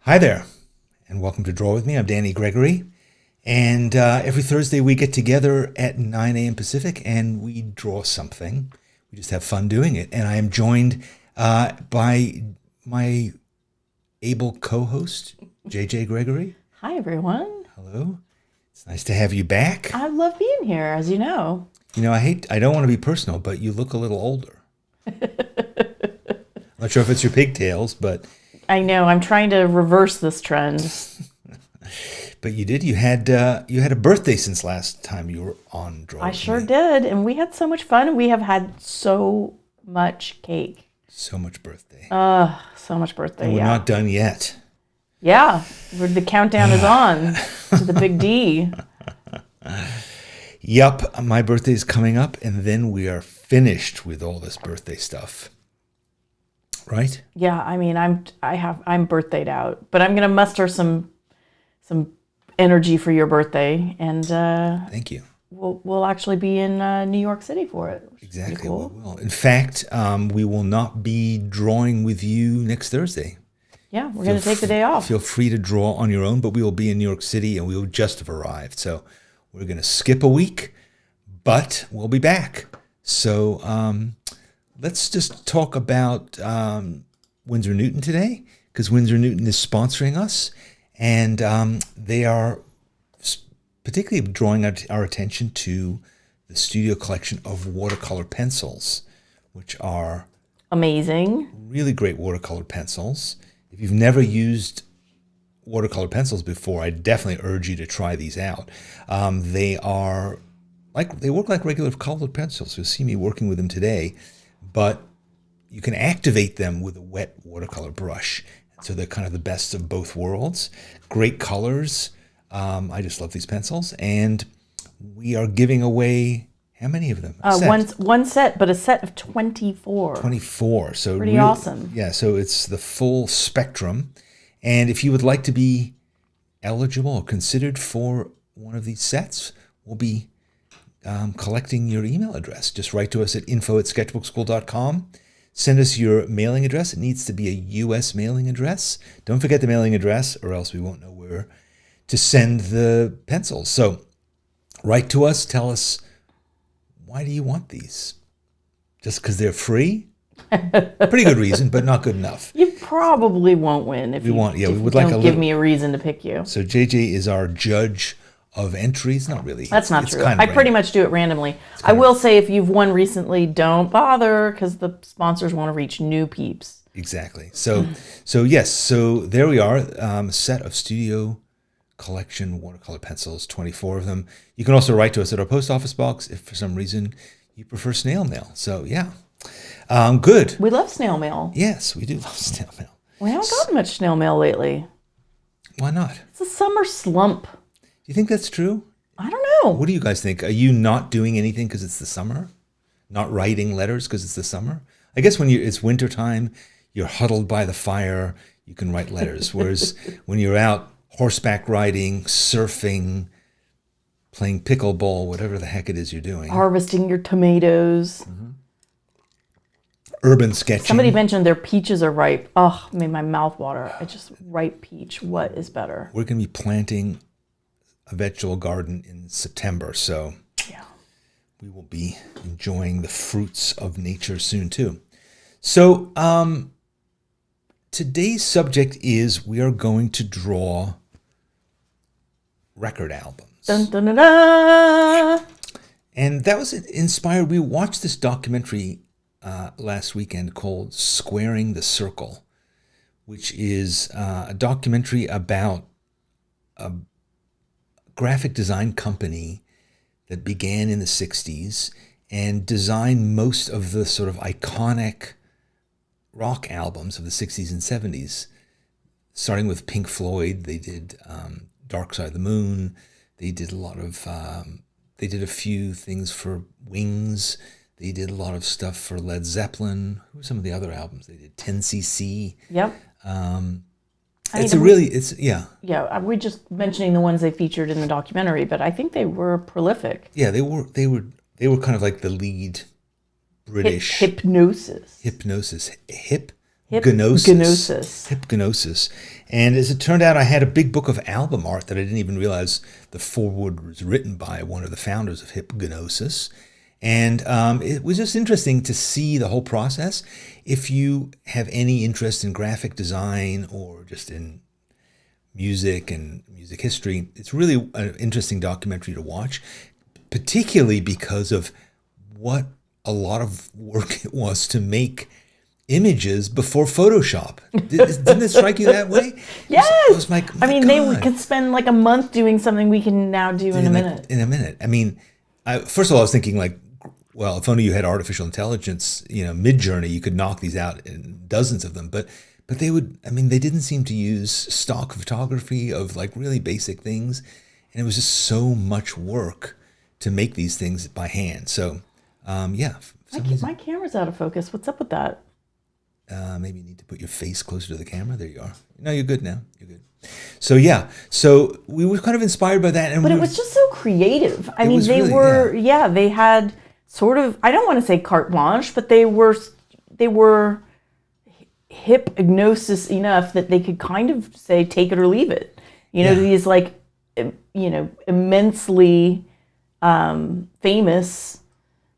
Hi there, and welcome to Draw With Me. I'm Danny Gregory, and every Thursday we get together at 9 a.m. Pacific, and we draw something. We just have fun doing it, and I am joined by my able co-host, JJ Gregory. Hi, everyone. Hello. It's nice to have you back. I love being here, as you know. You know, I don't want to be personal, but you look a little older. I'm not sure if it's your pigtails, but... I know. I'm trying to reverse this trend. But you did. You had a birthday since last time you were on Draw. I sure did. And we had so much fun. We have had so much cake. So much birthday. So much birthday, and we're not done yet. Yeah. The countdown is on to the big D. Yup. My birthday is coming up, and then we are finished with all this birthday stuff. Right? Yeah, I mean, I'm birthdayed out, but I'm gonna muster some energy for your birthday, and thank you. We'll actually be in New York City for it. Exactly, cool. we will. In fact, we will not be drawing with you next Thursday. Yeah, we're gonna take the day off. Feel free to draw on your own, but we will be in New York City, and we will just have arrived. So we're gonna skip a week, but we'll be back. So. Let's just talk about Winsor Newton today, because Winsor Newton is sponsoring us, and they are particularly drawing our attention to the studio collection of watercolor pencils, which are amazing, really great watercolor pencils. If you've never used watercolor pencils before, I definitely urge you to try these out. They work like regular colored pencils. You'll see me working with them today. But you can activate them with a wet watercolor brush. So they're kind of the best of both worlds. Great colors. I just love these pencils. And we are giving away, how many of them? One set, but a set of 24. 24. So pretty really awesome. Yeah, so it's the full spectrum. And if you would like to be eligible or considered for one of these sets, we'll be collecting your email address. Just write to us at info@sketchbookschool.com. Send us your mailing address. It needs to be a U.S. mailing address. Don't forget the mailing address, or else we won't know where to send the pencils. So write to us. Tell us, why do you want these? Just because they're free? Pretty good reason, but not good enough. You probably won't win if we would like don't give me a reason to pick you. So JJ is our judge of entries. Not really. That's not true. I pretty much do it randomly. I will say, if you've won recently, don't bother, because the sponsors want to reach new peeps. Exactly. So yes. So there we are. A set of studio collection watercolor pencils, 24 of them. You can also write to us at our post office box if for some reason you prefer snail mail. So yeah, good. We love snail mail. Yes, we do love snail mail. We haven't gotten much snail mail lately. Why not? It's a summer slump. Do you think that's true? I don't know. What do you guys think? Are you not doing anything because it's the summer? Not writing letters because it's the summer? I guess when it's wintertime, you're huddled by the fire, you can write letters. Whereas when you're out horseback riding, surfing, playing pickleball, whatever the heck it is you're doing. Harvesting your tomatoes. Mm-hmm. Urban sketching. Somebody mentioned their peaches are ripe. Oh, made my mouth water. I just ripe peach. What is better? We're going to be planting a vegetable garden in September, so yeah, we will be enjoying the fruits of nature soon too. So today's subject is we are going to draw record albums. Dun, dun, dun, dun. And that was inspired. We watched this documentary last weekend called Squaring the Circle, which is a documentary about a graphic design company that began in the 60s and designed most of the sort of iconic rock albums of the 60s and 70s, starting with Pink Floyd. They did Dark Side of the Moon. They did a lot of, they did a few things for Wings. They did a lot of stuff for Led Zeppelin. Who were some of the other albums they did? 10cc. Yep. Yeah, we're just mentioning the ones they featured in the documentary, but I think they were prolific. Yeah, they were kind of like the lead British hypnosis. Hypnosis. Hypnosis. Hypnosis. And as it turned out, I had a big book of album art that I didn't even realize the foreword was written by one of the founders of Hypnosis. And it was just interesting to see the whole process. If you have any interest in graphic design or just in music and music history, it's really an interesting documentary to watch, particularly because of what a lot of work it was to make images before Photoshop. Didn't it strike you that way? Yes. It was like, I mean, they could spend like a month doing something we can now do in a minute. In a minute. I mean, first of all, I was thinking like, well, if only you had artificial intelligence, Mid-Journey, you could knock these out in dozens of them. But they would, I mean, they didn't seem to use stock photography of like really basic things. And it was just so much work to make these things by hand. So, yeah. My camera's out of focus. What's up with that? Maybe you need to put your face closer to the camera. There you are. No, you're good now. You're good. So yeah, so we were kind of inspired by that, but it was just so creative. I mean, they had sort of, I don't want to say carte blanche, but they were hypnosis enough that they could kind of say take it or leave it. These like immensely famous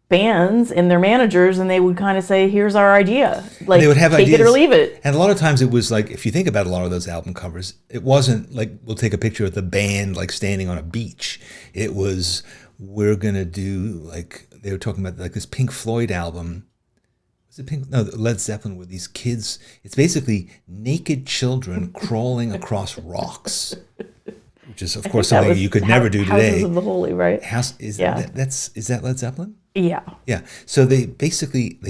bands and their managers, and they would kind of say, here's our idea, like, they would have take ideas. It or leave it. And a lot of times it was like, if you think about a lot of those album covers, it wasn't like we'll take a picture of the band like standing on a beach. It was, we're gonna do, like, they were talking about like this Pink Floyd album. Was it Pink? No, Led Zeppelin, with these kids. It's basically naked children crawling across rocks, which is of course something you could never do today. Houses of the Holy, right? Is that Led Zeppelin? Yeah. Yeah. So they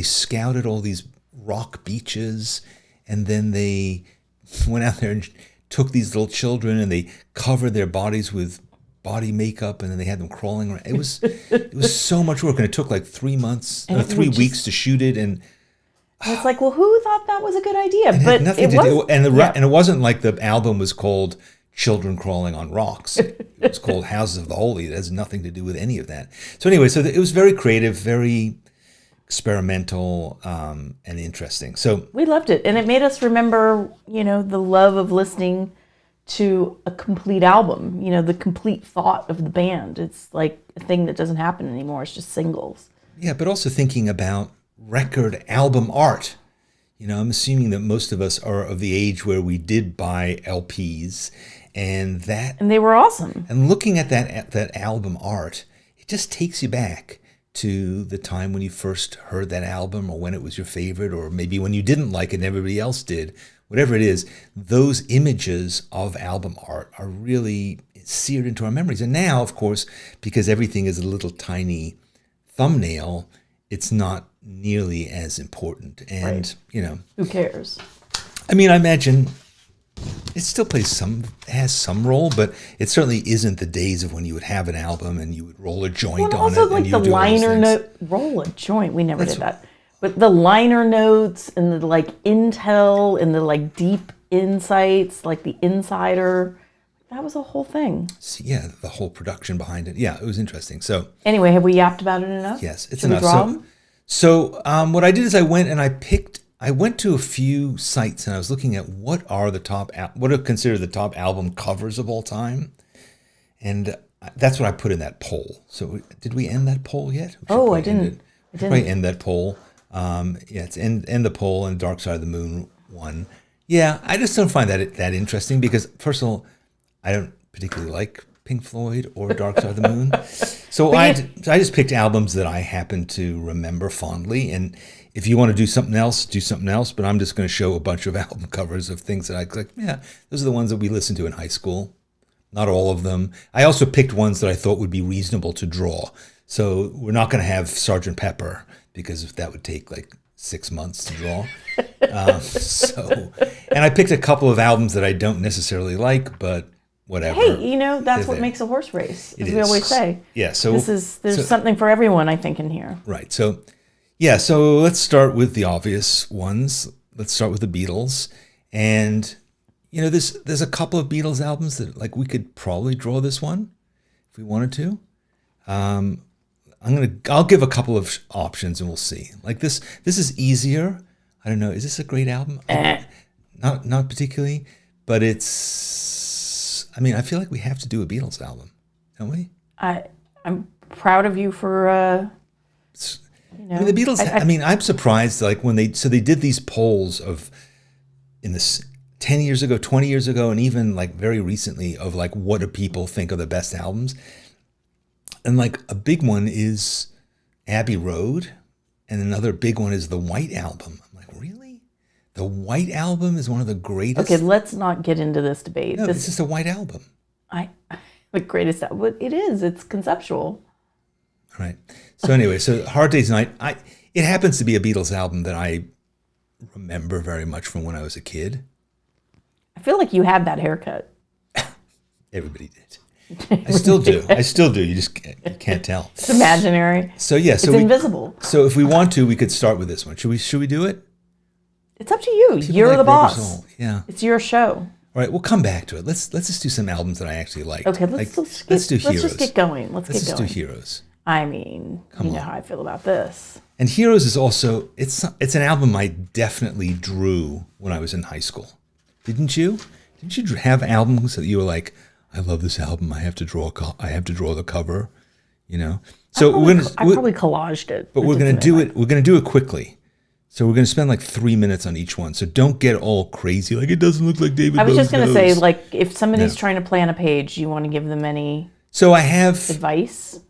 scouted all these rock beaches, and then they went out there and took these little children and they covered their bodies with body makeup, and then they had them crawling around. It was so much work, and it took like 3 months, 3 weeks to shoot it, and it's like, well, who thought that was a good idea? But it wasn't like the album was called Children Crawling on Rocks. It was called Houses of the Holy. It has nothing to do with any of that. So anyway, it was very creative, very experimental, and interesting. So we loved it, and it made us remember, the love of listening to a complete album. The complete thought of the band. It's like a thing that doesn't happen anymore. It's just singles. Yeah, but also thinking about record album art. I'm assuming that most of us are of the age where we did buy LPs. And they were awesome. And looking at that album art, it just takes you back to the time when you first heard that album, or when it was your favorite, or maybe when you didn't like it and everybody else did. Whatever it is, those images of album art are really seared into our memories. And now, of course, because everything is a little tiny thumbnail, it's not nearly as important. And, right. Who cares? I mean, I imagine it still has some role, but it certainly isn't the days of when you would have an album and you would roll a joint on it. Also, like the liner note, roll a joint. We never did that. But the liner notes and the like intel and the like deep insights, like the Insider, that was a whole thing. Yeah, the whole production behind it. Yeah, it was interesting. So anyway, have we yapped about it enough? Yes, it's enough. So what I did is I went to a few sites, and I was looking at what are considered the top album covers of all time, and that's what I put in that poll. So did we end that poll yet? I didn't. Probably end that poll. It's end the poll, and Dark Side of the Moon won. Yeah, I just don't find that interesting, because first of all, I don't particularly like Pink Floyd or Dark Side of the Moon. So I just picked albums that I happen to remember fondly. And if you want to do something else, do something else. But I'm just going to show a bunch of album covers of things that I like. Yeah, those are the ones that we listened to in high school. Not all of them. I also picked ones that I thought would be reasonable to draw. So we're not going to have Sgt. Pepper, because that would take like 6 months to draw. And I picked a couple of albums that I don't necessarily like, but whatever. Hey, that's what makes a horse race, as we always say. Yeah. So there's something for everyone, I think, in here. Right. So, yeah. So let's start with the obvious ones. Let's start with the Beatles. And there's a couple of Beatles albums that like we could probably draw this one if we wanted to. I'll give a couple of options and we'll see. Like this is easier. I don't know. Is this a great album? Not particularly. but it's. I mean, I feel like we have to do a Beatles album, don't we? I'm proud of you for. You know, I mean, the Beatles. I mean, I'm surprised. Like when they did these polls of in this 10 years ago, 20 years ago, and even like very recently of like what do people think are the best albums, and like a big one is Abbey Road, and another big one is the White Album. I'm like, really? The White Album is one of the greatest. Okay, let's not get into this debate. No, it's just a White Album. The greatest. It is. It's conceptual. All right. So anyway, so Hard Day's Night. It happens to be a Beatles album that I remember very much from when I was a kid. I feel like you had that haircut. Everybody did. I still do. I still do. You just can't tell. It's imaginary. So yeah, it's invisible. So if we want to, we could start with this one. Should we do it? It's up to you. People You're like the Rubber boss. Soul. Yeah. It's your show. All right, we'll come back to it. Let's just do some albums that I actually like. Okay, let's do Heroes. Let's just get going. Let's just do Heroes. I mean, you know how I feel about this. And Heroes is also it's an album I definitely drew when I was in high school. Didn't you? Didn't you have albums that you were like, I love this album. I have to draw the cover, you know. So I probably collaged it. But we're gonna do it. We're gonna do it quickly. So we're gonna spend like 3 minutes on each one. So don't get all crazy. Like it doesn't look like David. I was just gonna knows. say, like, if somebody's trying to plan a page, you want to give them any. So I have advice.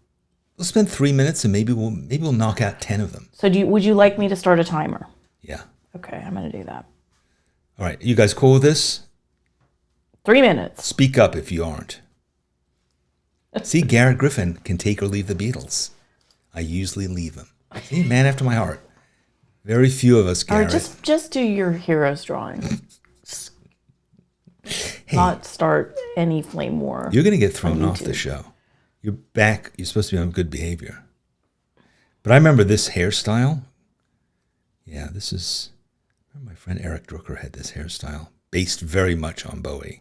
We'll spend 3 minutes, and maybe we'll knock out 10 of them. So would you like me to start a timer? Yeah. Okay, I'm gonna do that. All right, you guys cool with this? 3 minutes. Speak up if you aren't. See, Garrett Griffin can take or leave the Beatles. I usually leave them. See, man after my heart. Very few of us, Garrett. All right, just do your Heroes drawing. Hey, not start any flame war. You're going to get thrown off the show. You're back. You're supposed to be on good behavior. But I remember this hairstyle. Yeah, this is... my friend Eric Drucker had this hairstyle, based very much on Bowie.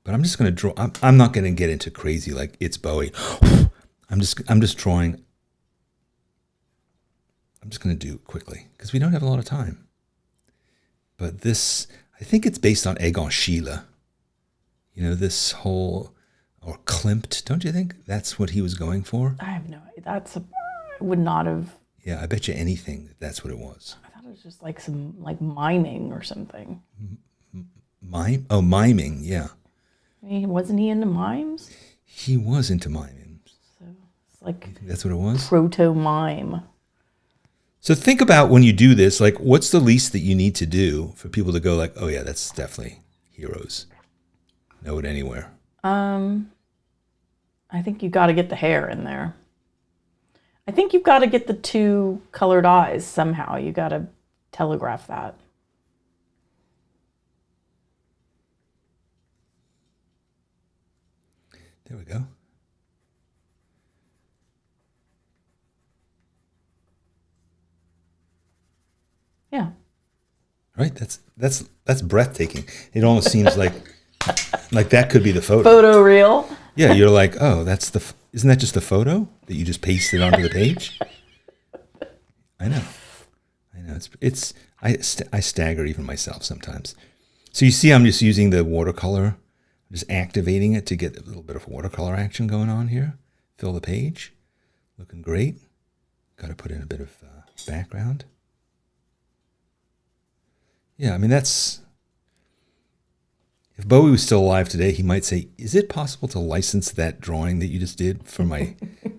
But I'm just going to draw... I'm not going to get into crazy like it's Bowie. I'm just drawing... I'm just going to do it quickly because we don't have a lot of time. But this, I think it's based on Egon Schiele. You know, this whole, or Klimt, don't you think that's what he was going for? I have no idea. I would not have. Yeah, I bet you anything that's what it was. I thought it was just like some, like miming or something. Mime? Oh, miming, yeah. I mean, wasn't he into mimes? He was into miming. So it's like. You think that's what it was? Proto-mime. So think about when you do this, like what's the least that you need to do for people to go like, oh yeah, that's definitely Heroes. Know it anywhere. I think you got to get the hair in there. I think you've got to get the two colored eyes somehow. You got to telegraph that. There we go. Yeah. Right? That's breathtaking. It almost seems like that could be the photo. Photo reel. Yeah, you're like, oh, isn't that just the photo that you just pasted onto the page? I know. I stagger even myself sometimes. So you see, I'm just using the watercolor, just activating it to get a little bit of watercolor action going on here. Fill the page, looking great. Got to put in a bit of background. Yeah, I mean, if Bowie was still alive today, he might say, is it possible to license that drawing that you just did for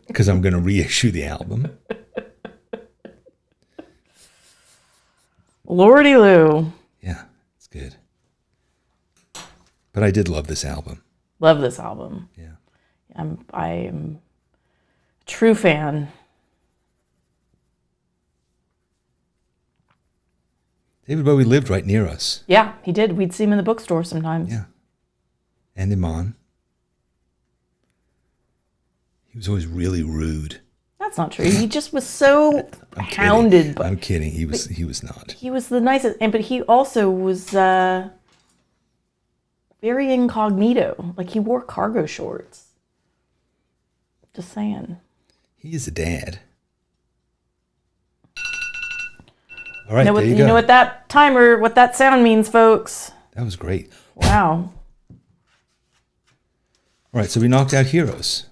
because I'm going to reissue the album? Lordy Lou. Yeah, it's good. But I did love this album. Love this album. Yeah. I am a true fan. David Bowie lived right near us. Yeah, he did. We'd see him in the bookstore sometimes. Yeah. And Iman. He was always really rude. That's not true. He just was so hounded. I'm kidding. He was not. He was the nicest. But he also was very incognito. Like he wore cargo shorts. Just saying. He is a dad. All right, you know what that sound means, folks? That was great. Wow. All right, so we knocked out Heroes.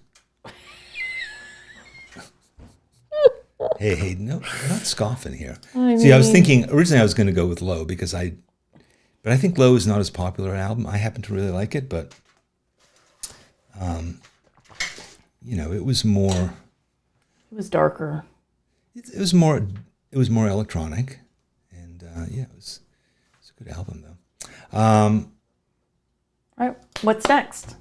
Hey, no, we're not scoffing here. See, I was thinking, originally I was going to go with Low but I think Low is not as popular an album. I happen to really like it, but, it was more... It was darker. It was more electronic. And, it was a good album, though. All right, what's next?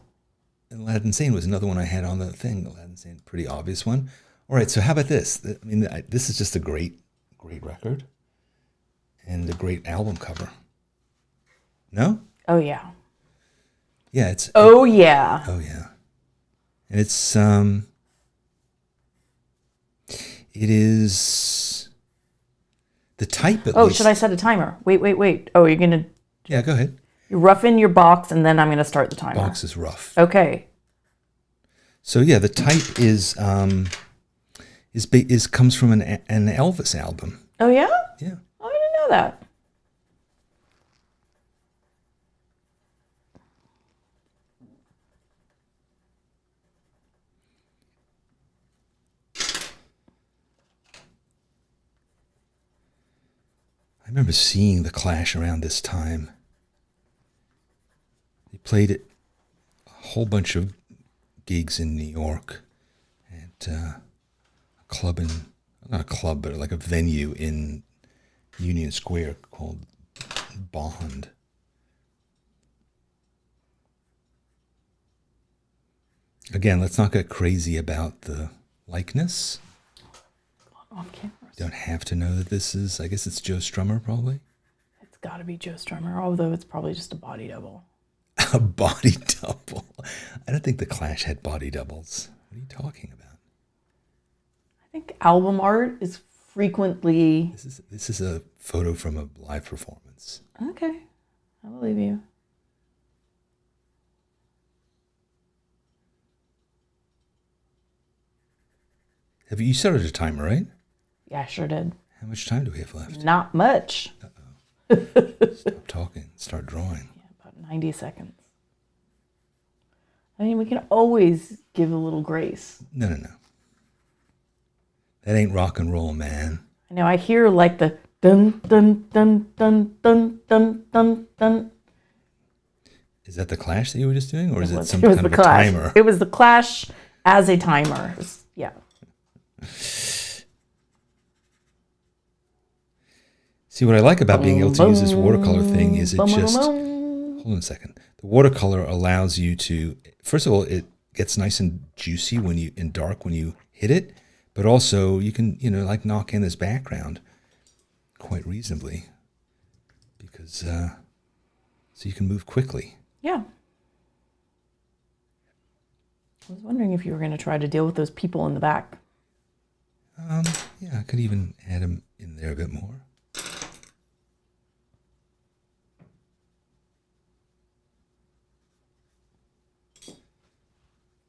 And Aladdin Sane was another one I had on the thing. Aladdin Sane, pretty obvious one. All right, so how about this? I mean, this is just a great record and a great album cover. No? Oh, yeah. Yeah, it's... Oh, yeah. Oh, yeah. And it's... It is... The type, at least... Oh, should I set a timer? Wait. Oh, you're going to... Yeah, go ahead. You rough in your box, and then I'm going to start the timer. Box is rough. Okay. So, yeah, the type is comes from an Elvis album. Oh, yeah? Yeah. Oh, I didn't know that. I remember seeing The Clash around this time. They played at a whole bunch of gigs in New York at a club not a club, but like a venue in Union Square called Bond. Again, let's not get crazy about the likeness. Off camera. You don't have to know that this is, I guess it's Joe Strummer, probably. It's got to be Joe Strummer, although it's probably just a body double. A body double? I don't think The Clash had body doubles. What are you talking about? I think album art is frequently... This is a photo from a live performance. Okay, I believe you. You started a timer, right? Yeah, I sure did. How much time do we have left? Not much. Stop talking. Start drawing. Yeah, about 90 seconds. I mean, we can always give a little grace. No. That ain't rock and roll, man. I know, I hear like the dun, dun, dun, dun, dun, dun, dun, dun. Is that the Clash that you were just doing? Or is it some It was kind the of a Clash. timer? It was the Clash as a timer. Yeah. See, what I like about being able to use this watercolor thing is it just... Hold on a second. The watercolor allows you to... First of all, it gets nice and juicy and dark when you hit it. But also, you can, like knock in this background quite reasonably. Because, so you can move quickly. Yeah. I was wondering if you were going to try to deal with those people in the back. Yeah, I could even add them in there a bit more.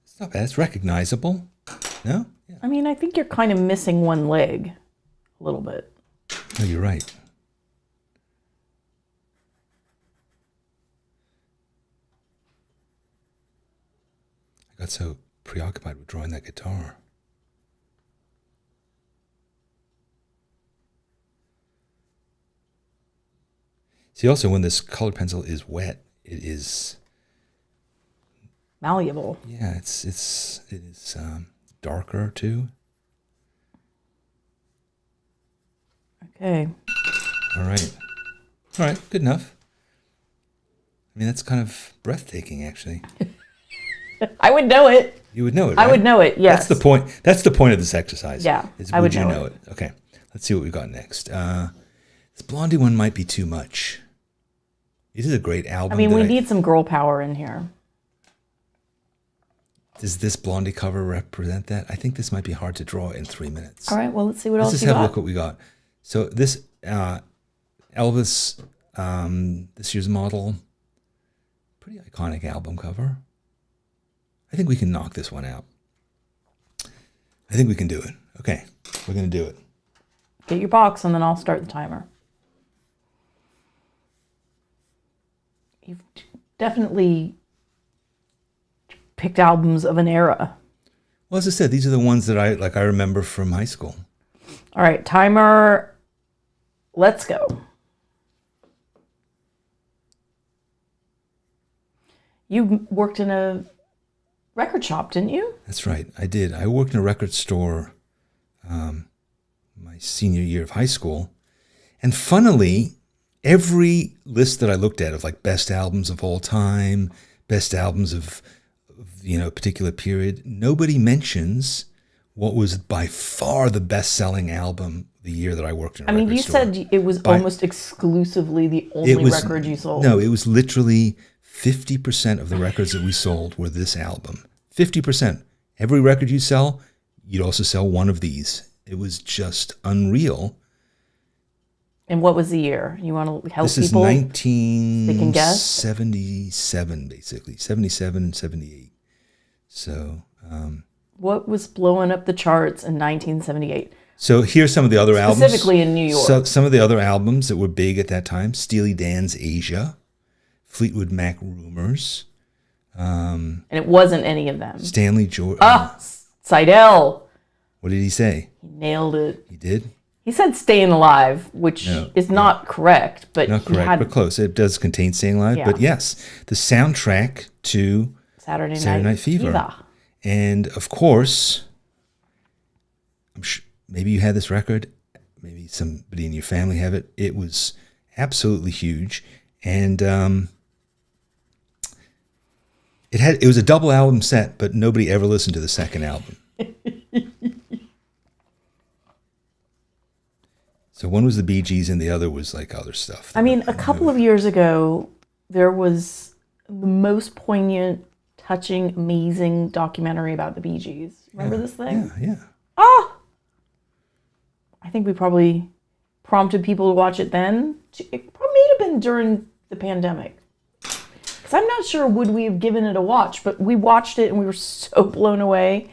It's not bad. It's recognizable. No? Yeah. I mean, I think you're kind of missing one leg a little bit. No, you're right. I got so preoccupied with drawing that guitar. See, also, when this colored pencil is wet, it is... Malleable. Yeah, it is darker, too. Okay. All right, good enough. I mean, that's kind of breathtaking, actually. I would know it. You would know it, right? I would know it, yes. That's the point. That's the point of this exercise. Yeah, I would know it. Okay, let's see what we got next. This Blondie one might be too much. It is a great album. I mean, we need some girl power in here. Does this Blondie cover represent that? I think this might be hard to draw in 3 minutes. All right, well, let's see what else Let's you just have got. a look what we got. So this Elvis, this year's model, pretty iconic album cover. I think we can knock this one out. I think we can do it. Okay, we're going to do it. Get your box, and then I'll start the timer. You've definitely picked albums of an era. Well, as I said, these are the ones that I remember from high school. All right, timer. Let's go. You worked in a record shop, didn't you? That's right. I did. I worked in a record store my senior year of high school. And funnily, every list that I looked at of like best albums of all time, best albums of a particular period, nobody mentions what was by far the best-selling album the year that I worked in a record store. You said it was almost exclusively the only record you sold. No, it was literally 50% of the records that we sold were this album. 50%. Every record you sell, you'd also sell one of these. It was just unreal. And what was the year? You want to help people? This is 1977, basically. 77 and 78. So... what was blowing up the charts in 1978? So here's some of the other albums. Specifically in New York. So some of the other albums that were big at that time. Steely Dan's Asia. Fleetwood Mac Rumors. And it wasn't any of them. Stanley Jordan. Seidel. What did he say? He nailed it. He did? He said Staying Alive, which is not correct. But not correct, but close. It does contain Staying Alive. Yeah. But yes, the soundtrack to Saturday Night Fever. And of course, I'm sure maybe you had this record. Maybe somebody in your family have it. It was absolutely huge. And it was a double album set, but nobody ever listened to the second album. So one was the Bee Gees and the other was like other stuff. A couple of years ago, there was the most poignant, touching, amazing documentary about the Bee Gees. Remember this thing? Yeah. I think we probably prompted people to watch it then. It probably may have been during the pandemic. Because I'm not sure would we have given it a watch, but we watched it and we were so blown away.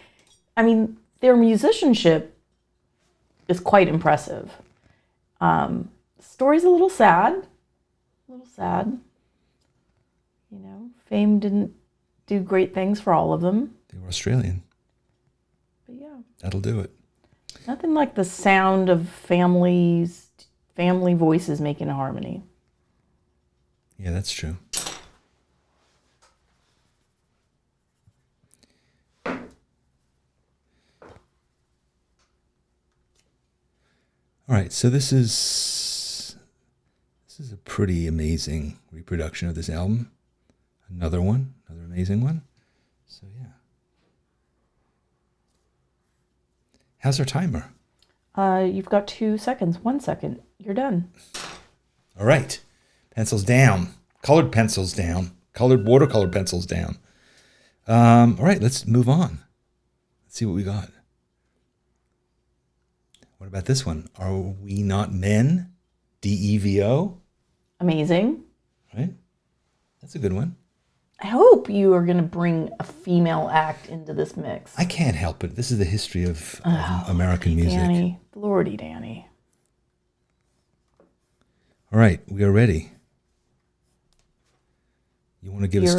Their musicianship is quite impressive. The story's a little sad. Fame didn't do great things for all of them. They were Australian. But yeah. That'll do it. Nothing like the sound of family voices making a harmony. Yeah, that's true. All right, so this is a pretty amazing reproduction of this album. Another amazing one. So yeah. How's our timer? You've got 2 seconds. 1 second. You're done. All right. Pencils down. Colored pencils down. Colored watercolor pencils down. All right, let's move on. Let's see what we got. What about this one? Are We Not Men? DEVO. Amazing. Right? That's a good one. I hope you are going to bring a female act into this mix. I can't help it. This is the history of American music. Danny. Lordy, Danny. All right, we are ready. You want to give us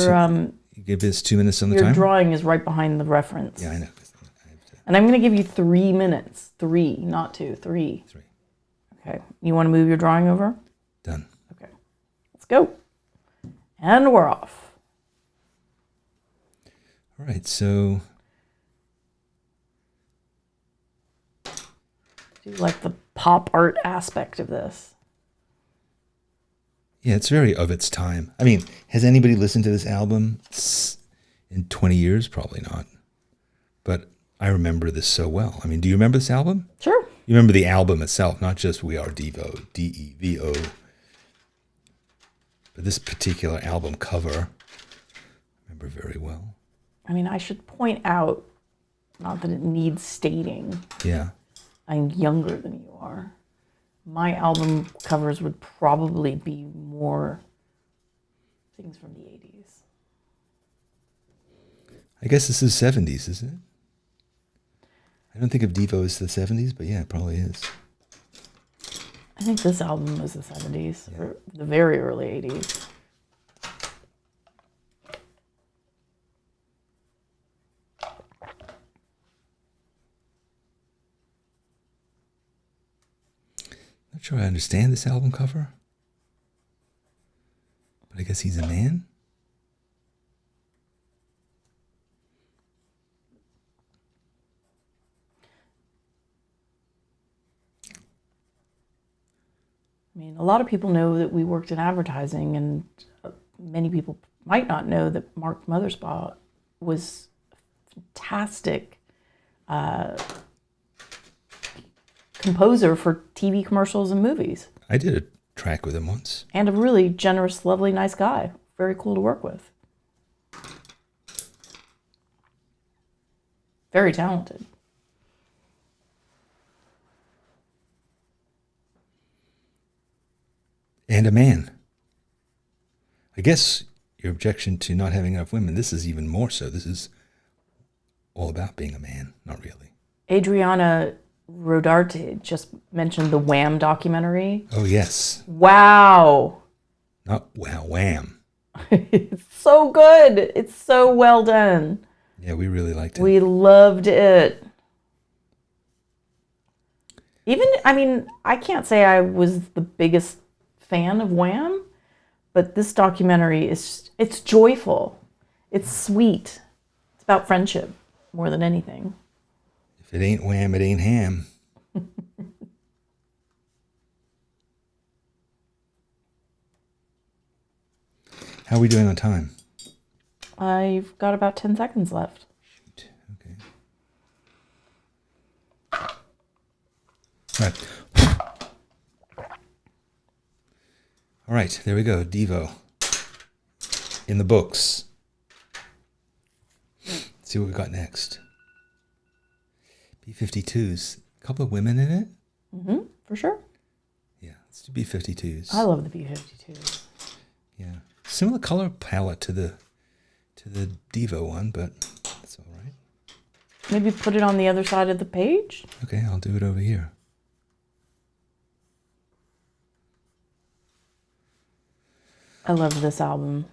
give us 2 minutes on the timer? Your drawing is right behind the reference. Yeah, I know. And I'm going to give you 3 minutes. 3, not 2. 3. 3. Okay. You want to move your drawing over? Done. Okay. Let's go. And we're off. All right, so... Do you like the pop art aspect of this? Yeah, it's very of its time. Has anybody listened to this album in 20 years? Probably not. But I remember this so well. Do you remember this album? Sure. You remember the album itself, not just We Are Devo, D-E-V-O. But this particular album cover, I remember very well. I should point out, not that it needs stating. Yeah. I'm younger than you are. My album covers would probably be more things from the 80s. I guess this is 70s, isn't it? I don't think of Devo as the 70s, but yeah, it probably is. I think this album was the 70s, or the very early 80s. Not sure I understand this album cover, but I guess he's a man. I mean, a lot of people know that we worked in advertising, and many people might not know that Mark Mothersbaugh was a fantastic composer for TV commercials and movies. I did a track with him once. And a really generous, lovely, nice guy. Very cool to work with. Very talented. And a man. I guess your objection to not having enough women, this is even more so. This is all about being a man. Not really. Adriana Rodarte just mentioned the Wham documentary. Oh, yes. Wow. Not wow, wham. It's so good. It's so well done. Yeah, we really liked it. We loved it. Even, I mean, I can't say I was the biggest fan of Wham, but this documentary it's joyful. It's sweet. It's about friendship more than anything. If it ain't Wham, it ain't ham. How are we doing on time? I've got about 10 seconds left. Shoot. Okay. All right. All right, there we go. Devo. In the books. Let's see what we got next. B-52s. A couple of women in it? Mm-hmm, for sure. Yeah, let's do B-52s. I love the B-52s. Yeah. Similar color palette to the Devo one, but that's all right. Maybe put it on the other side of the page? Okay, I'll do it over here. I love this album.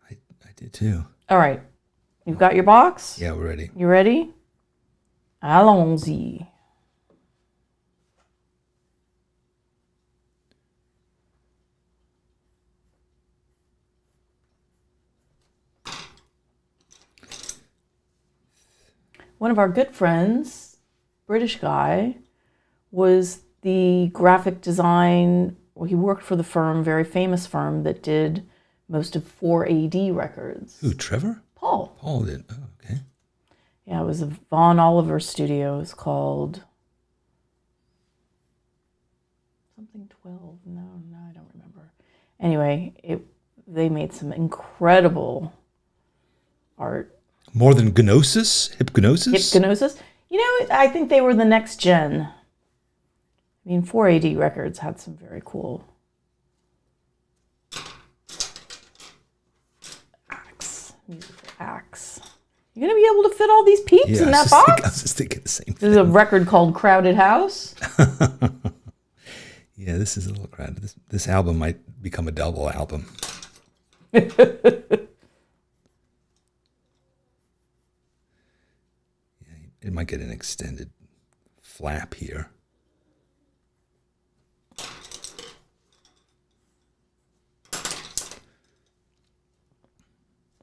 I did too. All right. You've got your box? Yeah, we're ready. You ready? Allons-y. One of our good friends, British guy, was the graphic design. Well, he worked for the firm, very famous firm, that did most of 4AD records. Who, Trevor? Paul. Paul did. Oh, okay. Yeah, it was a Von Oliver studio. It was called something 12. No, I don't remember. Anyway, they made some incredible art. More than Gnosis? Hypnosis? Hypnosis. You know, I think they were the next gen. I mean, 4AD Records had some very cool musical acts. You're going to be able to fit all these peeps in that box? I was just thinking the same thing. This is a record called Crowded House. Yeah, this is a little crowded. This album might become a double album. It might get an extended flap here.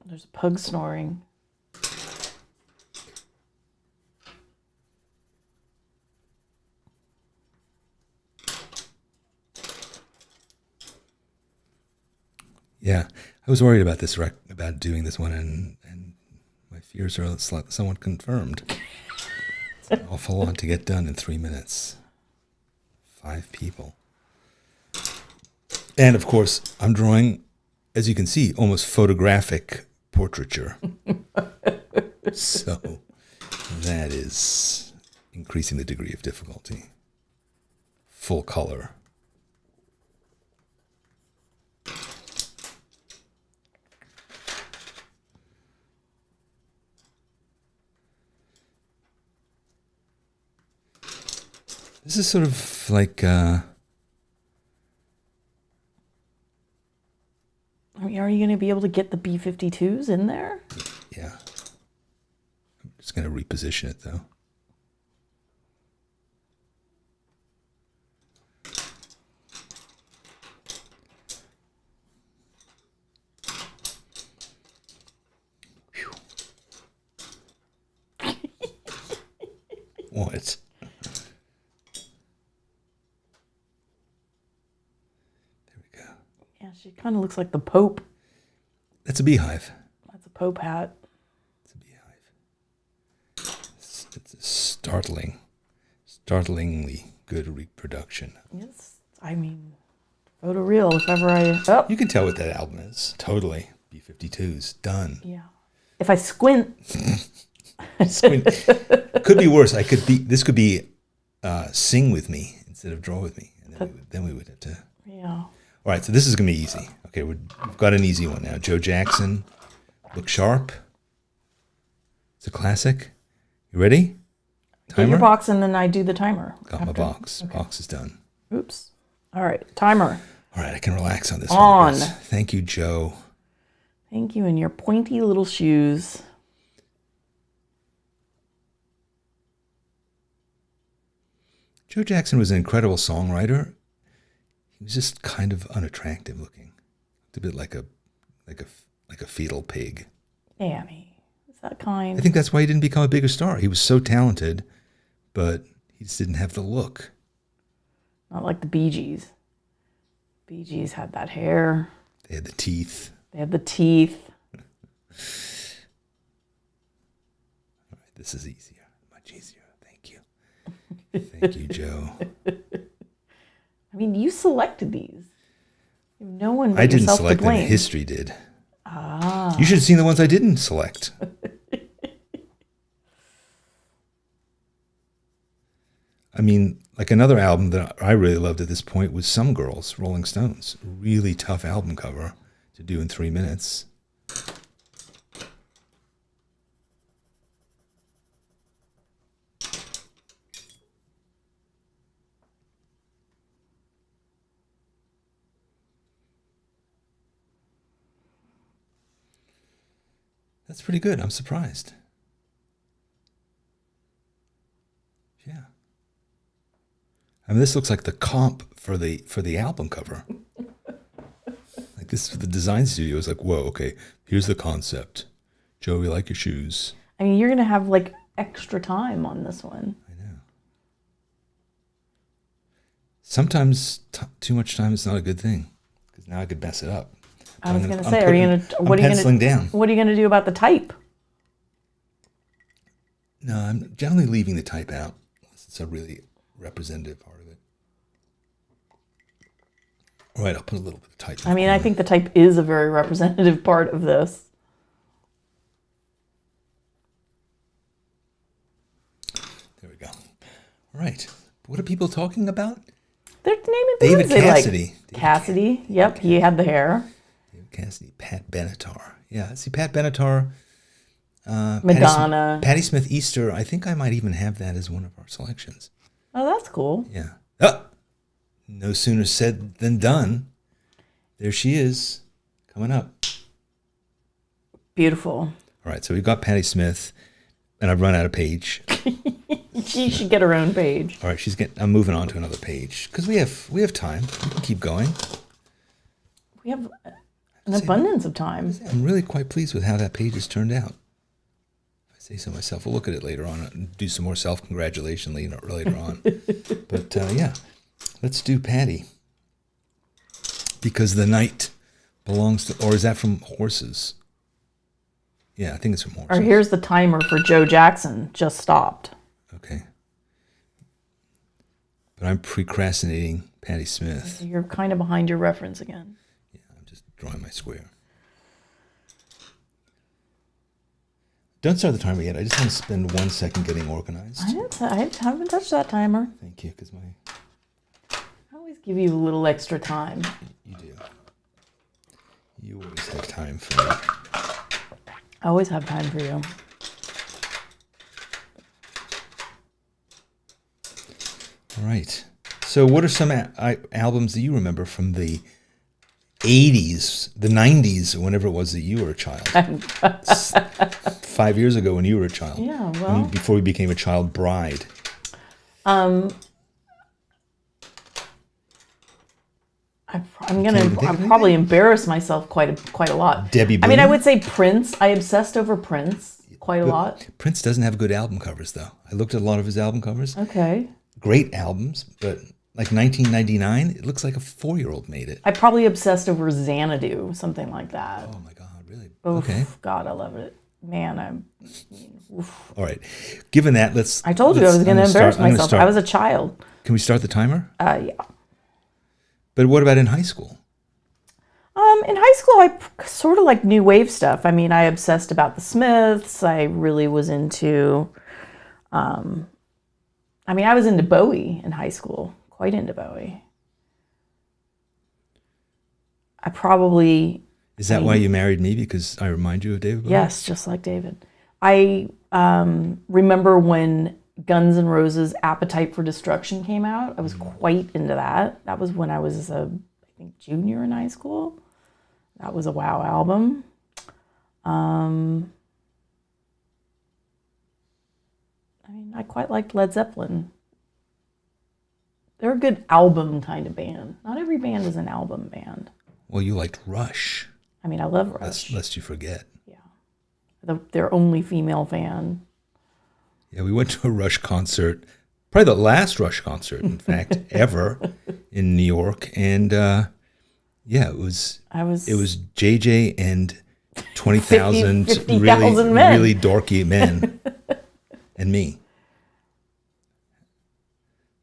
There's a pug snoring. Yeah, I was worried about this about doing this one, and my fears are somewhat confirmed. It's an awful lot to get done in 3 minutes. 5 people. And of course, I'm drawing, as you can see, almost photographic portraiture. So that is increasing the degree of difficulty. Full color. This is sort of like... Are you going to be able to get the B-52s in there? Yeah. I'm just going to reposition it, though. What? There we go. Yeah, she kind of looks like the Pope. That's a beehive. That's a Pope hat. It's a beehive. It's a startlingly good reproduction. Yes, I mean, photoreal if ever I... Oh, You can tell what that album is. Totally. B-52s. Done. yeah. If I squint... Could be worse. This could be sing with me instead of draw with me. And then we would have to... Yeah. All right, so this is going to be easy. Okay, we've got an easy one now. Joe Jackson, Look Sharp. It's a classic. You ready? Get your box and then I do the timer. Got my box. Okay. Box is done. Oops. All right, timer. All right, I can relax on this On. one. Thank you, Joe. Thank you, and your pointy little shoes. Joe Jackson was an incredible songwriter. He was just kind of unattractive looking. A bit like a fetal pig. Danny, is that kind? I think that's why he didn't become a bigger star. He was so talented, but he just didn't have the look. Not like the Bee Gees. Bee Gees had that hair. They had the teeth. They had the teeth. All right, this is easier. Much easier. Thank you. Thank you, Joe. I mean, you selected these. No one but I didn't yourself select to them. blame. History did. Ah. You should have seen the ones I didn't select. I mean, like another album that I really loved at this point was Some Girls, Rolling Stones. Really tough album cover to do in 3 minutes. That's pretty good. I'm surprised. Yeah. I mean, this looks like the comp for the album cover. Like this, the design studio is like, whoa, okay, here's the concept. Joe, we like your shoes. I mean, you're going to have like extra time on this one. I know. Sometimes too much time is not a good thing because now I could mess it up. I was going to say, are you going to, what are you going to, what are you going to do about the type? No, I'm generally leaving the type out. It's a really representative part of it. All right, I'll put a little bit of type. I mean, I think the type is a very representative part of this. There we go. All right. What are people talking about? They're naming David bands they Cassidy. like. Cassidy. Yep, he had the hair. David Cassidy. Pat Benatar. Yeah, see Pat Benatar. Madonna. Patti Smith Easter. I think I might even have that as one of our selections. Oh, that's cool. Yeah. Oh, no sooner said than done. There she is, coming up. Beautiful. All right, so we've got Patti Smith, and I've run out of page. She should get her own page. All right, I'm moving on to another page because we have time. We can keep going. We have an abundance of time. I'm really quite pleased with how that page has turned out. If I say so myself. We'll look at it later on and do some more self-congratulation later on. But yeah, let's do Patty. Because the night belongs to, or is that from Horses? Yeah, I think it's from Horses. Or here's the timer for Joe Jackson. Just stopped. Okay. But I'm procrastinating Patti Smith. You're kind of behind your reference again. Yeah, I'm just drawing my square. Don't start the timer yet. I just want to spend 1 second getting organized. I haven't touched that timer. Thank you, because I always give you a little extra time. You do. You always have time for me. I always have time for you. All right. So what are some albums that you remember from the 80s, the 90s, whenever it was that you were a child? 5 years ago when you were a child. Yeah, well. Before we became a child bride. I'll probably embarrass myself quite a lot. Debbie Boone? I mean, I would say Prince. I obsessed over Prince. quite a lot. Prince doesn't have good album covers, though. I looked at a lot of his album covers. Okay. Great albums, but like 1999, it looks like a 4-year-old made it. I probably obsessed over Xanadu, something like that. Oh my God, really? Oof, Okay. God, I love it. Man, oof. All right. Given that, I told you I was going to embarrass myself. Start. I was a child. Can we start the timer? Yeah. But what about in high school? In high school, I sort of like new wave stuff. I mean, I obsessed about the Smiths. I really was into, I was into Bowie in high school, quite into Bowie. I probably... Is that why you married me? Because I remind you of David Bowie? Yes, just like David. I remember when Guns N' Roses' Appetite for Destruction came out. I was quite into that. That was when I was, I think, junior in high school. That was a wow album. I quite liked Led Zeppelin. They're a good album kind of band. Not every band is an album band. Well, you liked Rush. I love Rush. Lest you forget. Yeah. Their only female fan. Yeah, we went to a Rush concert, probably the last Rush concert, in fact, ever in New York. And it was JJ and 20,000 really dorky men and me.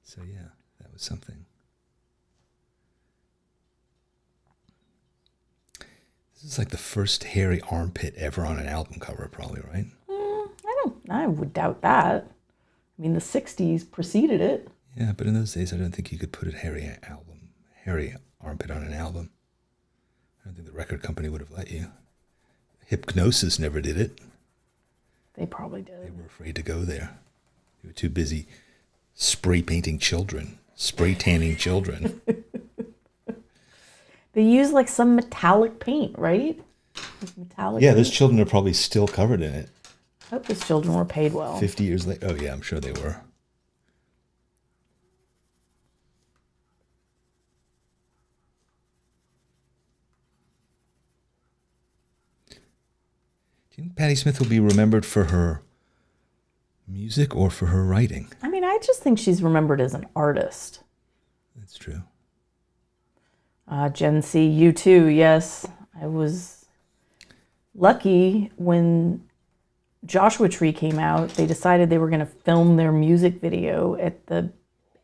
So yeah, that was something. This is like the first hairy armpit ever on an album cover, probably, right? I would doubt that. The 60s preceded it. Yeah, but in those days, I don't think you could put a hairy armpit on an album. I don't think the record company would have let you. Hypnosis never did it. They probably did. They were afraid to go there. They were too busy spray tanning children. They use like some metallic paint, right? Metallic. Yeah, paint. those children are probably still covered in it. I hope those children were paid well. 50 years later. Oh, yeah, I'm sure they were. Do you think Patti Smith will be remembered for her music or for her writing? I just think she's remembered as an artist. That's true. Gen C, U2, yes. I was lucky when Joshua Tree came out. They decided they were going to film their music video at the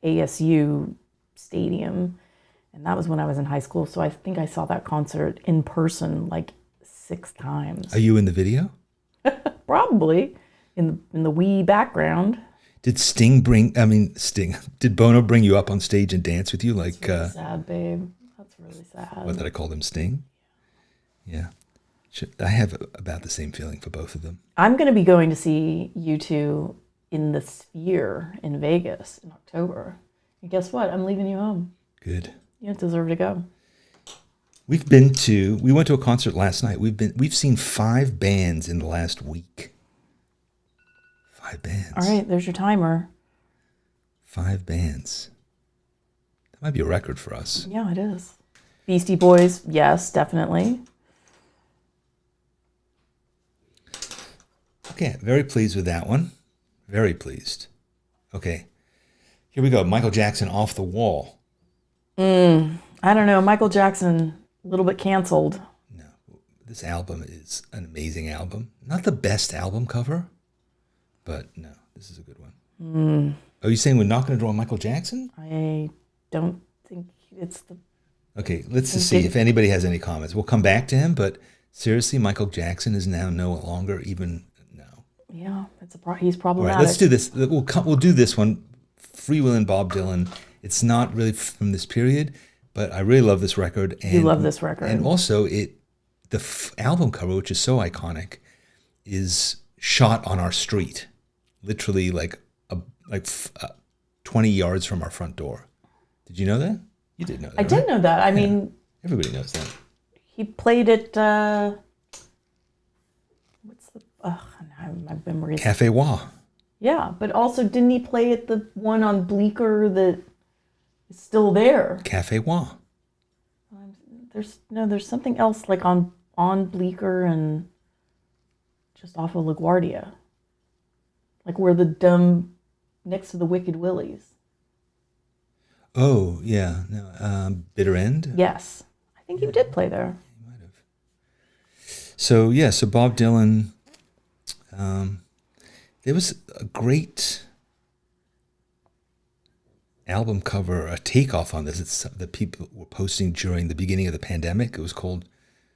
ASU stadium. And that was when I was in high school. So I think I saw that concert in person like 6 times. Are you in the video? Probably in the wee background. Did did Bono bring you up on stage and dance with you? Like, that's really sad, babe. That's really sad. What, did I call him Sting? Yeah. I have about the same feeling for both of them. I'm going to be going to see U2 in the Sphere in Vegas in October. And guess what? I'm leaving you home. Good. You deserve to go. We went to a concert last night. We've seen 5 bands in the last week. 5 bands. All right, there's your timer. 5 bands. That might be a record for us. Yeah, it is. Beastie Boys, yes, definitely. Okay, very pleased with that one. Very pleased. Okay, here we go. Michael Jackson, Off the Wall. I don't know. Michael Jackson, a little bit canceled. No, this album is an amazing album. Not the best album cover, but no, this is a good one. Are you saying we're not going to draw Michael Jackson? I don't think it's the... Okay, let's just see if anybody has any comments. We'll come back to him, but seriously, Michael Jackson is now no longer even... Yeah, he's problematic. All right, let's do this. We'll do this one. Free Will and Bob Dylan. It's not really from this period, but I really love this record. And, you love this record. And also, the album cover, which is so iconic, is shot on our street. Literally like 20 yards from our front door. Did you know that? You did know that, I did know that. I mean... Everybody knows that. He played at... my memory. Cafe Wah. Yeah, but also didn't he play at the one on Bleecker that is still there? Cafe Wah. There's something else like on Bleecker and just off of LaGuardia. Like where the dumb, next to the Wicked Willies. Oh, yeah. No, Bitter End? Yes. I think you did play there. You might have. So, yeah, so Bob Dylan, there was a great album cover, a takeoff on this. It's that people were posting during the beginning of the pandemic. It was called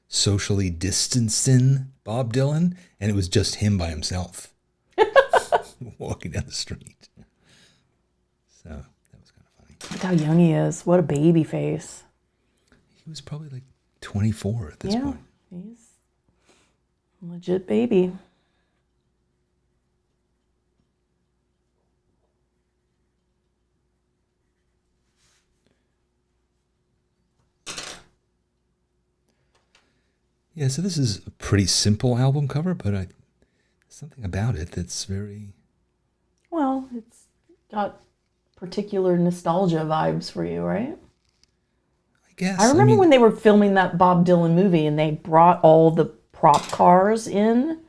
Socially Distancing Bob Dylan, and it was just him by himself walking down the street. So that was kind of funny. Look how young he is. What a baby face. He was probably like 24 at this point. He's a legit baby. Yeah, so this is a pretty simple album cover, but something about it that's very... Well, it's got particular nostalgia vibes for you, right? I guess. I remember when they were filming that Bob Dylan movie and they brought all the prop cars in.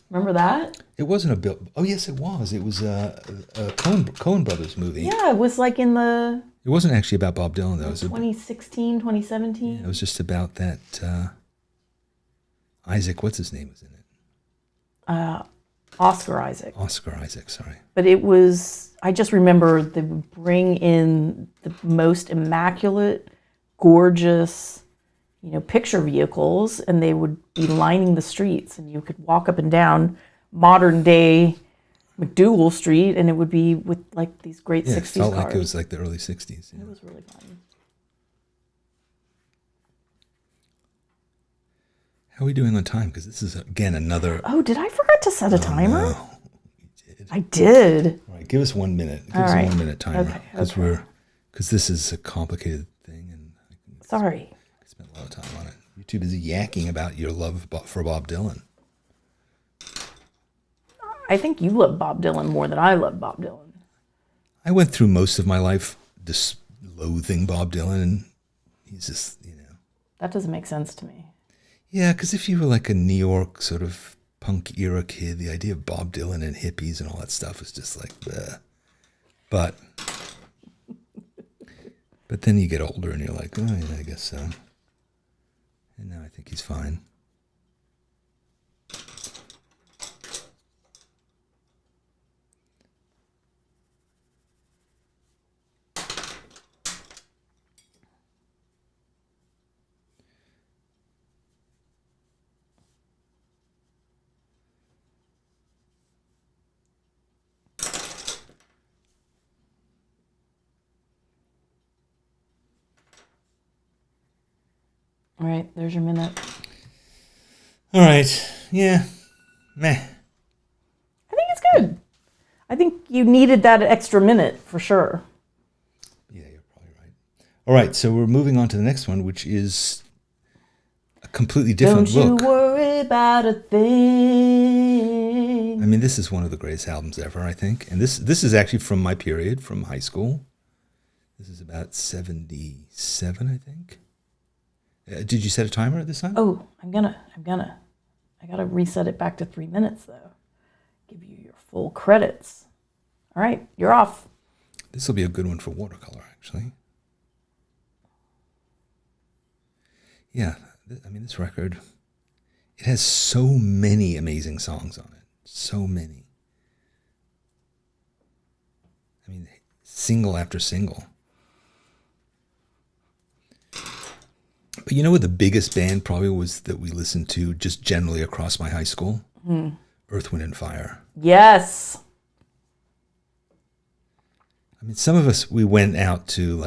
Remember that? It wasn't a Bill... Oh, yes, it was. It was a Coen Brothers movie. Yeah, it was like in the... It wasn't actually about Bob Dylan, though. It was 2016, 2017. Yeah, it was just about that... Isaac, what's his name was in it? Oscar Isaac. Oscar Isaac, sorry. But it was, I just remember they would bring in the most immaculate, gorgeous, picture vehicles, and they would be lining the streets, and you could walk up and down modern day McDougal Street, and it would be with like these great 60s cars. It felt like it was like the early 60s. Yeah. It was really fun. How are we doing on time? Because this is, again, another... Oh, did I forget to set a timer? No, you did. I did. All right, give us 1 minute. Give us a 1 minute timer. Because this is a complicated thing. And Sorry. I spent a lot of time on it. You're too busy yakking about your love for Bob Dylan. I think you love Bob Dylan more than I love Bob Dylan. I went through most of my life just loathing Bob Dylan, and he's just, That doesn't make sense to me. Yeah, because if you were like a New York sort of punk era kid, the idea of Bob Dylan and hippies and all that stuff was just like, bleh. But then you get older and you're like, oh yeah, I guess so. And now I think he's fine. All right, there's your minute. All right. Yeah. Meh. I think it's good. I think you needed that extra minute for sure. Yeah, you're probably right. All right, so we're moving on to the next one, which is a completely different look. Don't you worry about a thing. I mean, this is one of the greatest albums ever, I think. And this is actually from my period, from high school. This is about 77, I think. Did you set a timer at this time? Oh, I gotta reset it back to 3 minutes though. Give you your full credits. All right, you're off. This will be a good one for Watercolor, actually. Yeah, I mean, this record, it has so many amazing songs on it. So many. I mean, single after single. But you know what the biggest band probably was that we listened to just generally across my high school? Earth, Wind, and Fire. Yes. I mean, some of us, we went out to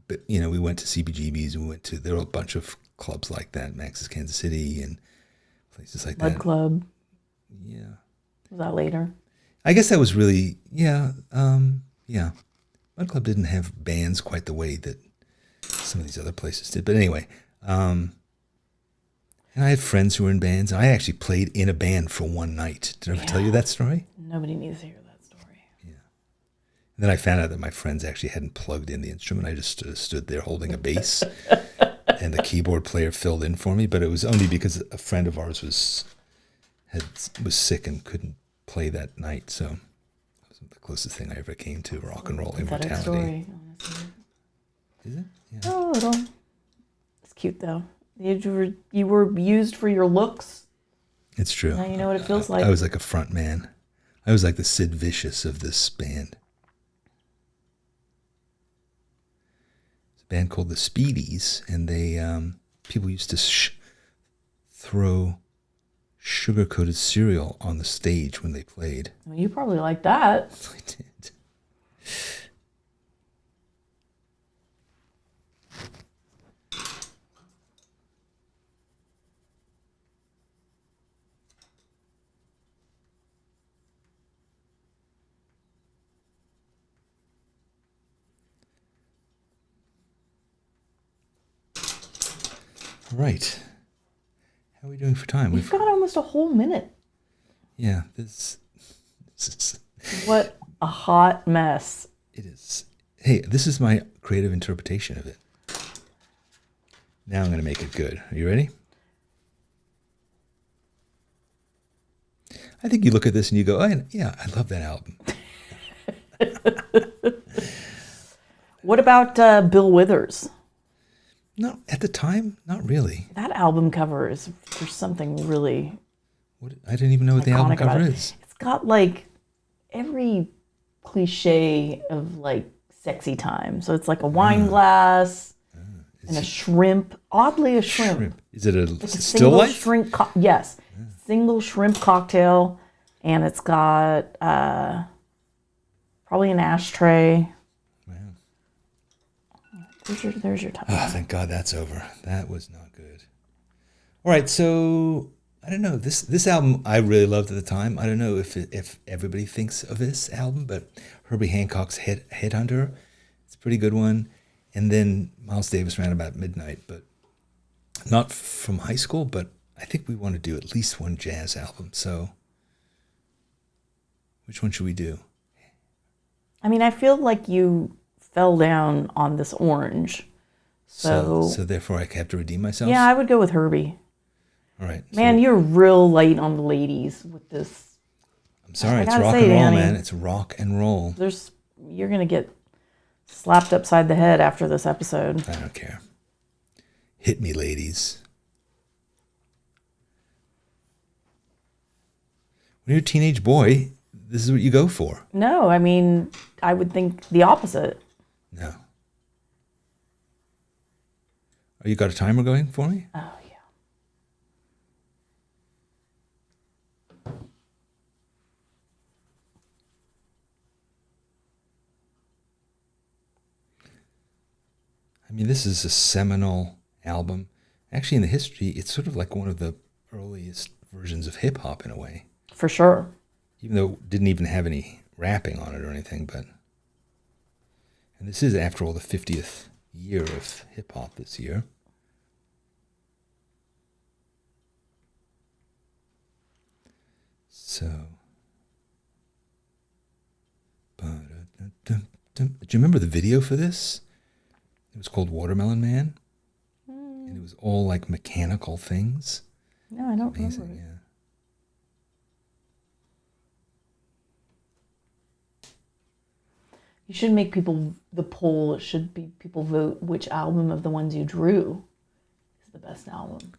we went to CBGBs and there were a bunch of clubs like that, Max's Kansas City and places like that. Mud Club. Yeah. Was that later? I guess that was really, yeah. Mud Club didn't have bands quite the way that some of these other places did. But anyway, and I had friends who were in bands. I actually played in a band for one night. Did I ever tell you that story? Nobody needs to hear that story. Yeah. And then I found out that my friends actually hadn't plugged in the instrument. I just stood there holding a bass, and the keyboard player filled in for me. But it was only because a friend of ours was was sick and couldn't play that night, so it was the closest thing I ever came to rock and roll immortality. Story, honestly. Is it? Yeah. Oh, it's cute though. You were used for your looks. It's true. Now you know what it feels like. I was like a front man. I was like the Sid Vicious of this band. It's a band called the Speedies, and they people used to throw sugar-coated cereal on the stage when they played. Well, you probably like that. I did. Right. How are we doing for time? We've got almost a whole minute. Yeah, this is... What a hot mess. It is. Hey, this is my creative interpretation of it. Now I'm going to make it good. Are you ready? I think you look at this and you go, oh, yeah, I love that album. What about Bill Withers? No, at the time, not really. That album cover there's something really... I didn't even know what the album cover is. It's got like every cliche of like sexy time. So it's like a wine glass and a shrimp. Oddly, a shrimp. Is it a like still life? Shrimp yes. Single shrimp cocktail. And it's got probably an ashtray. There's your time. Oh, thank God that's over. That was not good. All right, so I don't know. This album I really loved at the time. I don't know if everybody thinks of this album, but Herbie Hancock's Headhunter, it's a pretty good one. And then Miles Davis Round About Midnight, but not from high school, but I think we want to do at least one jazz album. So which one should we do? I mean, I feel like you fell down on this orange. So therefore I have to redeem myself? Yeah, I would go with Herbie. All right. Man, you're real light on the ladies with this. I'm sorry, it's rock and roll, Danny, man. It's rock and roll. You're going to get slapped upside the head after this episode. I don't care. Hit me, ladies. When you're a teenage boy, this is what you go for. No, I mean, I would think the opposite. No. Oh, you got a timer going for me? Oh, yeah. I mean, this is a seminal album. Actually, in the history, it's sort of like one of the earliest versions of hip-hop in a way. For sure. Even though it didn't even have any rapping on it or anything, but... And this is, after all, the 50th year of hip-hop this year. So... Do you remember the video for this? It was called Watermelon Man. And it was all like mechanical things. No, I don't Amazing, remember. Yeah. You should make the poll. It should be people vote which album of the ones you drew is the best album.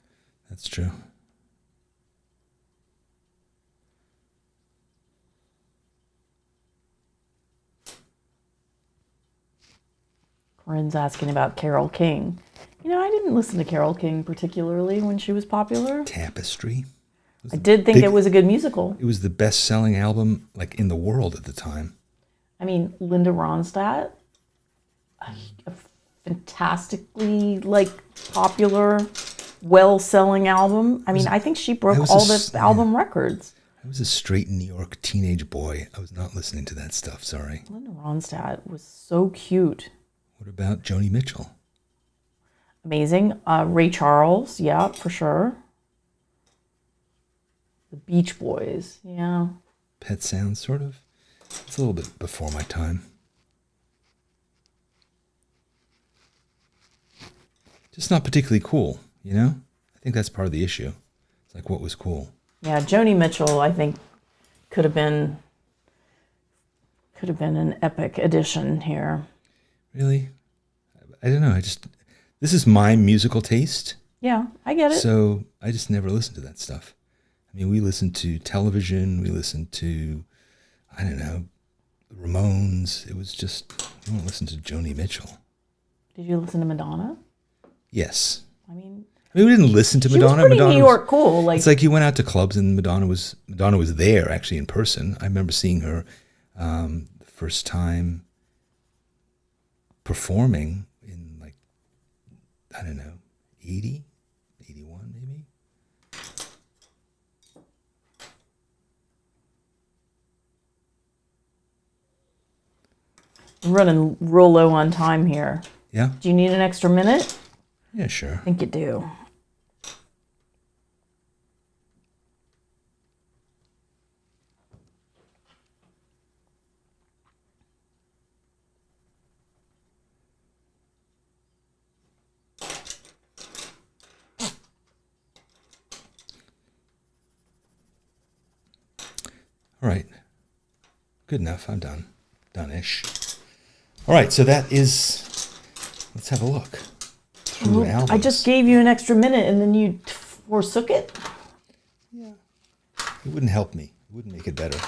That's true. Corinne's asking about Carole King. You know, I didn't listen to Carole King particularly when she was popular. Tapestry. I did think it was a good musical. It was the best-selling album like in the world at the time. I mean, Linda Ronstadt, a fantastically like popular, well-selling album. I mean, I think she broke all the album records. I was a straight New York teenage boy. I was not listening to that stuff, sorry. Linda Ronstadt was so cute. What about Joni Mitchell? Amazing. Ray Charles, yeah, for sure. The Beach Boys, yeah. Pet Sounds, sort of. It's a little bit before my time. Just not particularly cool, you know? I think that's part of the issue. It's like, what was cool? Yeah, Joni Mitchell, I think, could have been an epic addition here. Really? I don't know. This is my musical taste. Yeah, I get it. So I just never listened to that stuff. I mean, we listened to television. We listened to, I don't know, Ramones. It was just, I don't listen to Joni Mitchell. Did you listen to Madonna? Yes. I mean, we didn't listen to Madonna. She was pretty Madonna New York cool. It's like you went out to clubs and Madonna was there actually in person. I remember seeing her the first time performing in like, I don't know, 80, 81 maybe. I'm running real low on time here. Yeah? Do you need an extra minute? Yeah, sure. I think you do. All right. Good enough. I'm done. Done-ish. All right, so that is, let's have a look through albums. I just gave you an extra minute and then you forsook it? Yeah. It wouldn't help me. It wouldn't make it better.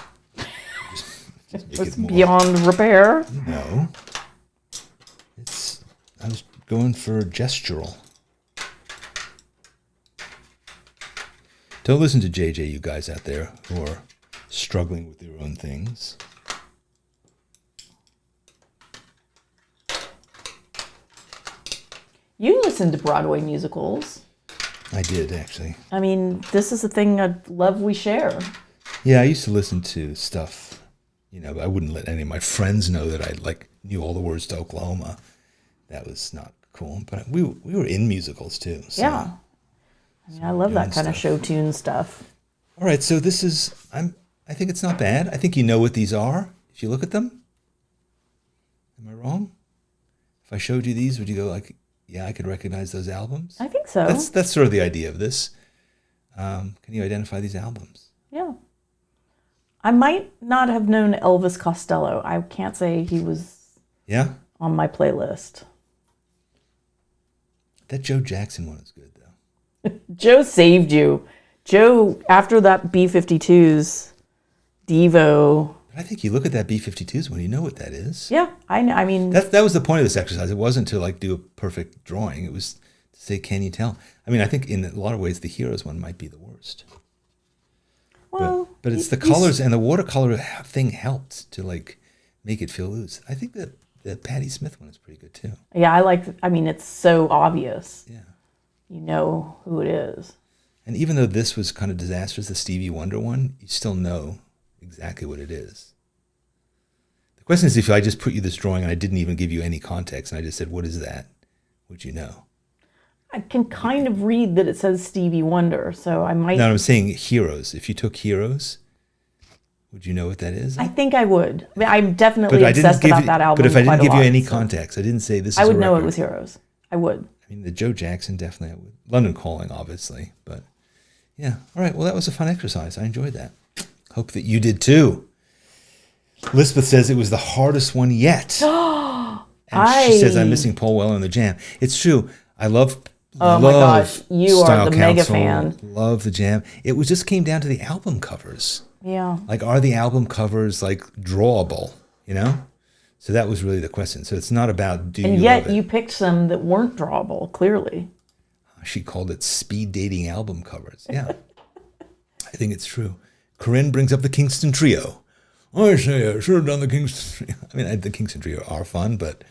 Just make it more. Beyond repair? No. I was going for gestural. Don't listen to JJ, you guys out there who are struggling with their own things. You listen to Broadway musicals. I did, actually. I mean, this is a thing I love we share. Yeah, I used to listen to stuff, I wouldn't let any of my friends know that I knew all the words to Oklahoma. That was not cool. But we were in musicals too. So, yeah. I love that kind of show tune stuff. All right, so this is, I think it's not bad. I think you know what these are if you look at them. Am I wrong? If I showed you these, would you go like, yeah, I could recognize those albums? I think so. That's sort of the idea of this. Can you identify these albums? Yeah. I might not have known Elvis Costello. I can't say he was on my playlist. That Joe Jackson one is good, though. Joe saved you. Joe, after that B-52s, Devo. I think you look at that B-52s one, you know what that is. Yeah, I know. I mean, that was the point of this exercise. It wasn't to do a perfect drawing. It was to say, can you tell? I mean, I think in a lot of ways, the Heroes one might be the worst. Well, but it's the colors and the watercolor thing helped to make it feel loose. I think that the Patti Smith one is pretty good too. Yeah, it's so obvious. Yeah. You know who it is. And even though this was kind of disastrous, the Stevie Wonder one, you still know exactly what it is. The question is, if I just put you this drawing and I didn't even give you any context and I just said, what is that? Would you know? I can kind of read that it says Stevie Wonder, so I might... No, I'm saying Heroes. If you took Heroes, would you know what that is? I think I would. I mean, I'm definitely obsessed about that album. But if I didn't give you any so context, I didn't say this is I would a know record. it was Heroes. I would. I mean, the Joe Jackson, definitely I would. London Calling, obviously. But yeah. All right. Well, that was a fun exercise. I enjoyed that. Hope that you did too. Elizabeth says it was the hardest one yet. And she says, I'm missing Paul Weller in the Jam. It's true. I love my gosh. You Style are the Council, mega fan. Love the Jam. It just came down to the album covers. Yeah. Are the album covers drawable, So that was really the question. So it's not about do you love it. And yet you picked some that weren't drawable, clearly. She called it speed dating album covers. Yeah. I think it's true. Corinne brings up the Kingston Trio. I say I should have done the Kingston Trio. I mean, the Kingston Trio are fun, but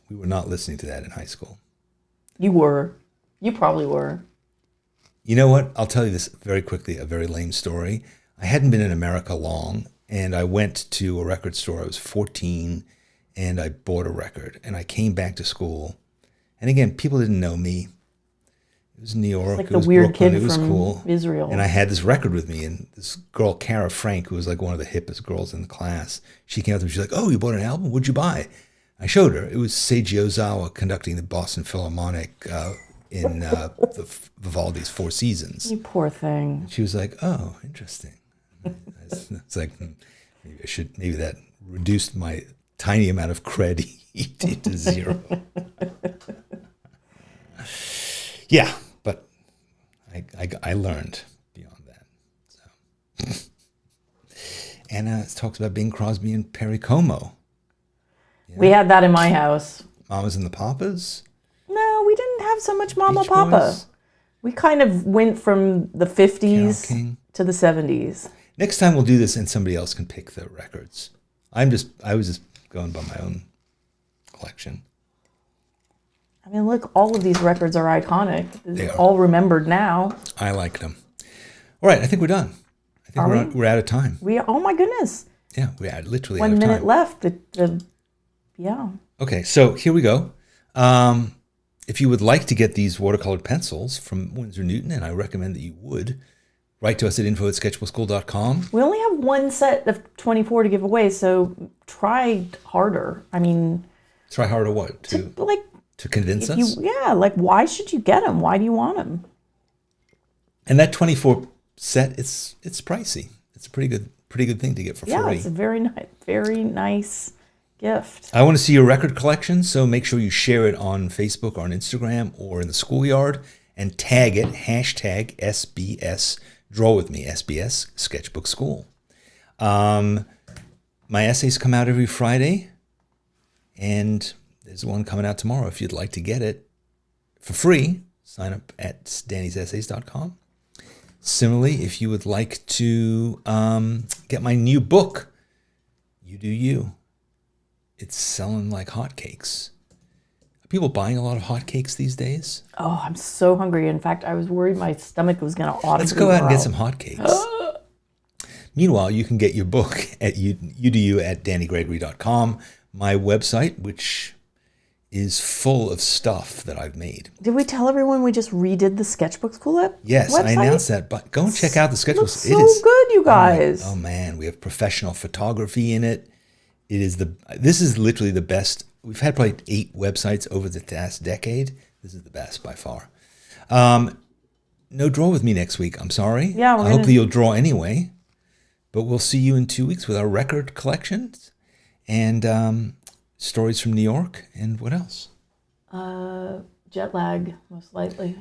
we were not listening to that in high school. You were. You probably were. You know what? I'll tell you this very quickly, a very lame story. I hadn't been in America long, and I went to a record store. I was 14, and I bought a record, and I came back to school. And again, people didn't know me. It was New York. Like it the was weird Brooklyn. kid It was from cool. Israel. And I had this record with me, and this girl, Cara Frank, who was one of the hippest girls in the class, she came up to me. She's like, "Oh, you bought an album? What'd you buy?" I showed her. It was Seiji Ozawa conducting the Boston Philharmonic in the Vivaldi's Four Seasons. You poor thing. She was like, "Oh, interesting." It's like maybe that reduced my tiny amount of cred to zero. Yeah, but I learned beyond that. So. Anna talks about Bing Crosby and Perry Como. Yeah. We had that in my house. Mamas and the Papas? No, we didn't have so much Mama Beach Papa. Boys? We kind of went from the 50s to the 70s. Next time we'll do this and somebody else can pick the records. I was just going by my own collection. I mean, look, all of these records are iconic. They are. All remembered now. I like them. All right, I think we're done. I think we're out of time. Oh my goodness. Yeah, we're literally 1 out of time. 1 minute left. Yeah. Okay, so here we go. If you would like to get these watercolored pencils from Winsor Newton, and I recommend that you would, write to us at info@sketchbookschool.com. We only have one set of 24 to give away, so try harder. I mean... Try harder what? To convince us? Why should you get them? Why do you want them? And that 24 set, it's pricey. It's a pretty good thing to get for free. Yeah, it's a very nice gift. I want to see your record collection, so make sure you share it on Facebook or on Instagram or in the schoolyard and tag it, hashtag SBS, draw with me, SBS Sketchbook School. My essays come out every Friday, and there's one coming out tomorrow. If you'd like to get it for free, sign up at dannysessays.com. Similarly, if you would like to get my new book, You Do You, it's selling like hotcakes. Are people buying a lot of hotcakes these days? Oh, I'm so hungry. In fact, I was worried my stomach was going to audibly Let's go out and growl. get some hotcakes. Meanwhile, you can get your book at you at dannygregory.com, my website, which is full of stuff that I've made. Did we tell everyone we just redid the Sketchbook School website? Yes, I announced that, but go and check out the Sketchbook. Looks so good, you guys. Oh man, we have professional photography in it. This is literally the best. We've had probably 8 websites over the past decade. This is the best by far. No draw with me next week. I'm sorry. Yeah, I hope that you'll draw anyway. But we'll see you in 2 weeks with our record collections and stories from New York. And what else? Jet lag, most likely.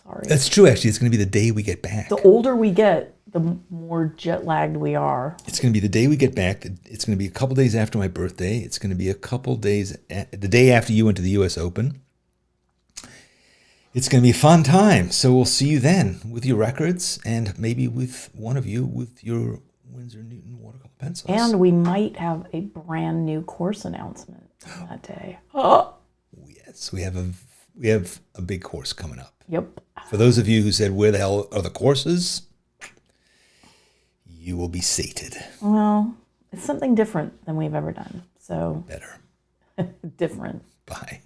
Sorry. That's true, actually. It's going to be the day we get back. The older we get, the more jet lagged we are. It's going to be the day we get back. It's going to be a couple days after my birthday. It's going to be a couple days, the day after you went to the U.S. Open. It's going to be a fun time. So we'll see you then with your records and maybe with one of you with your Winsor Newton watercolor pencils. And we might have a brand new course announcement on that day. Oh. Yes, we have a big course coming up. Yep. For those of you who said, where the hell are the courses? You will be sated. Well, it's something different than we've ever done. So Better. different. Bye.